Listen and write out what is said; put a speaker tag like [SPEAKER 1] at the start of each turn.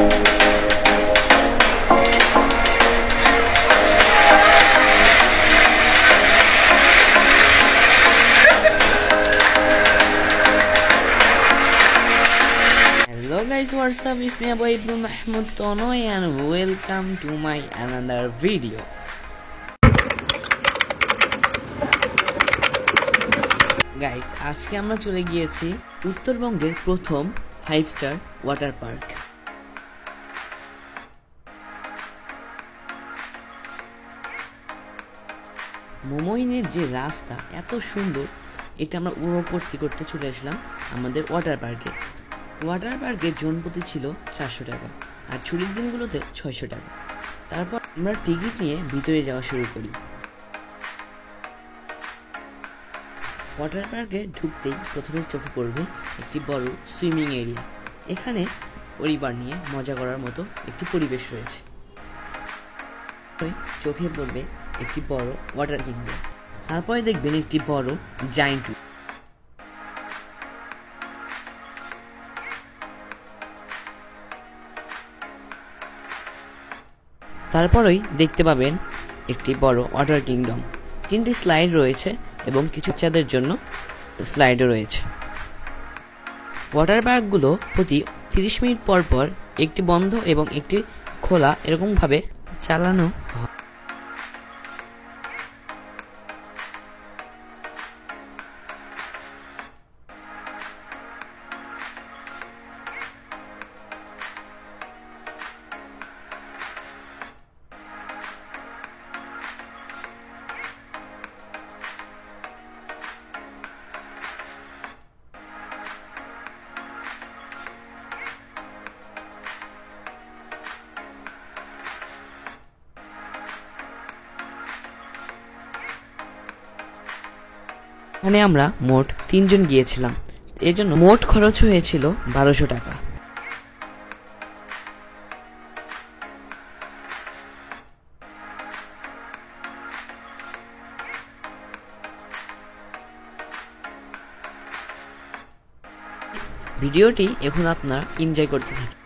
[SPEAKER 1] Hello guys, what's up? It's me boy Ibnu Mahmoud Tono and welcome to my another video. Guys, আজকে আমরা চলে গিয়েছি উত্তরবঙ্গের প্রথম 5-স্টার ওয়াটার পার্ক। মোমোইনের যে রাস্তা এত সুন্দর, এটা আমরা উপভোগ করতে করতে চলে আসলাম আমাদের ওয়াটার পার্কে। ওয়াটার পার্কের জনপ্রতি ছিল 400 টাকা আর ছুটির দিনগুলোতে 600 টাকা। তারপর আমরা টিকিট নিয়ে ভিতরে যাওয়া শুরু করি। ওয়াটার পার্কে ঢুকতেই প্রথমে চোখে পড়বে একটি বড় সুইমিং এরিয়া। এখানে পরিবার নিয়ে মজা করার মতো একটি পরিবেশ রয়েছে। চোখে পড়বে একটি বড় ওয়াটার কিংডম। তারপরে দেখবেন একটি বড় জায়ান্ট। তারপরেই দেখতে পাবেন একটি বড় ওয়াটার কিংডম। 3টি স্লাইড রয়েছে এবং কিছু বাচ্চাদের জন্য স্লাইডও রয়েছে। ওয়াটার পার্কগুলো প্রতি 30 মিনিট পর পর একটি বন্ধ এবং একটি খোলা এরকমভাবে চালানো হয়। এখানে আমরা মোট 3 জন গিয়েছিলাম, এর জন্য মোট খরচ হয়েছিল 1200 টাকা। ভিডিওটি এখন আপনারা এনজয় করতে থাকুন।